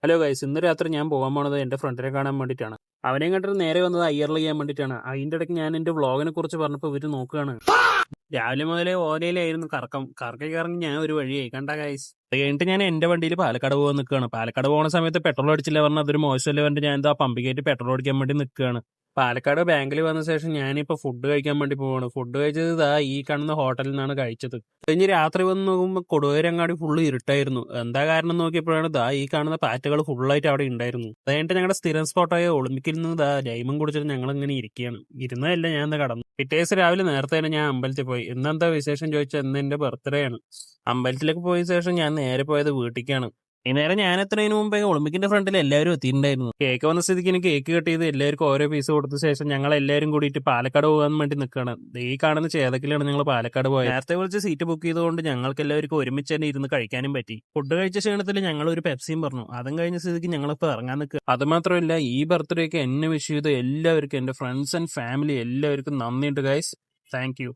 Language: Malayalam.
ഹലോ ഗൈസ്, ഇന്ന് രാത്രി ഞാൻ പോകാൻ പോണത് എൻ്റെ ഫ്രണ്ടിനെ കാണാൻ വേണ്ടിയിട്ടാണ്. അവനെയും കണ്ടിട്ട് നേരെ വന്നത് അയ്യർല ചെയ്യാൻ വേണ്ടിയിട്ടാണ്. അതിൻ്റെ ഇടയ്ക്ക് ഞാൻ എൻ്റെ വ്ളോഗിനെ കുറിച്ച് പറഞ്ഞപ്പോൾ ഇവർ നോക്കുകയാണ്. രാവിലെ മുതലേ ഓലയിലായിരുന്നു കറക്കം. കറങ്ങി ഞാൻ ഒരു വഴിയായി കണ്ട ഗൈസ്. അത് കഴിഞ്ഞിട്ട് ഞാൻ എൻ്റെ വണ്ടിയിൽ പാലക്കാട് പോകാൻ നിൽക്കുകയാണ്. പാലക്കാട് പോകുന്ന സമയത്ത് പെട്രോൾ അടിച്ചില്ല പറഞ്ഞാൽ അതൊരു മോശമല്ലേ പറഞ്ഞിട്ട് ഞാൻ എന്താ പമ്പിൽ കയറ്റി പെട്രോൾ അടിക്കാൻ വേണ്ടി നിൽക്കുകയാണ്. പാലക്കാട് ബാങ്കിൽ വന്ന ശേഷം ഞാനിപ്പോൾ ഫുഡ് കഴിക്കാൻ വേണ്ടി പോവാണ്. ഫുഡ് കഴിച്ചത് ഇതാ ഈ കാണുന്ന ഹോട്ടലിൽ നിന്നാണ് കഴിച്ചത്. കഴിഞ്ഞ് രാത്രി വന്ന് നോക്കുമ്പോൾ കൊടുവേരങ്ങാടി ഫുള്ള് ഇരുട്ടായിരുന്നു. എന്താ കാരണം നോക്കിയപ്പോഴാണ് ദാ ഈ കാണുന്ന പാറ്റുകൾ ഫുള്ളായിട്ട് അവിടെ ഉണ്ടായിരുന്നു. അത് കഴിഞ്ഞിട്ട് ഞങ്ങളുടെ സ്ഥിരം സ്പോട്ടായ ഒളിമ്പിക്കിൽ നിന്ന് ദാ ലൈമും കുടിച്ചിട്ട് ഞങ്ങൾ ഇങ്ങനെ ഇരിക്കുകയാണ്. ഇരുന്നതല്ല, ഞാൻ എന്താ കടന്നു. പിറ്റേ ദിവസം രാവിലെ നേരത്തെ തന്നെ ഞാൻ അമ്പലത്തിൽ പോയി. ഇന്നെന്താ വിശേഷം ചോദിച്ചാൽ ഇന്ന് എൻ്റെ ബർത്ത്ഡേ ആണ്. അമ്പലത്തിലേക്ക് പോയ ശേഷം ഞാൻ നേരെ പോയത് വീട്ടിലേക്കാണ്. ഈ നേരം ഞാൻ എത്തുന്നതിന് മുമ്പേ ഒളിമ്പിക്കിന്റെ ഫ്രണ്ടിൽ എല്ലാവരും എത്തിയിട്ടുണ്ടായിരുന്നു. കേക്ക് വന്ന സ്ഥിതിക്ക് എനിക്ക് കേക്ക് കെട്ടിയത് എല്ലാവർക്കും ഓരോ പീസ് കൊടുത്ത ശേഷം ഞങ്ങൾ എല്ലാവരും കൂടിയിട്ട് പാലക്കാട് പോകാൻ വേണ്ടി നിൽക്കുകയാണ്. ഈ കാണുന്ന ചേതക്കിലാണ് ഞങ്ങൾ പാലക്കാട് പോയത്. നേരത്തെ വിളിച്ച് സീറ്റ് ബുക്ക് ചെയ്തുകൊണ്ട് ഞങ്ങൾക്ക് എല്ലാവർക്കും ഒരുമിച്ച് തന്നെ ഇരുന്ന് കഴിക്കാനും പറ്റി. ഫുഡ് കഴിച്ച ക്ഷീണത്തിൽ ഞങ്ങൾ ഒരു പെപ്സിയും പറഞ്ഞു. അതും കഴിഞ്ഞ സ്ഥിതിക്ക് ഞങ്ങളിപ്പോൾ ഇറങ്ങാൻ നിൽക്കുക. അത് മാത്രമല്ല, ഈ ബർത്ത്ഡേക്ക് എന്നെ വിഷ് ചെയ്ത എല്ലാവർക്കും, എൻ്റെ ഫ്രണ്ട്സ് ആൻഡ് ഫാമിലി എല്ലാവർക്കും നന്ദിയുണ്ട് ഗൈസ്. Thank you.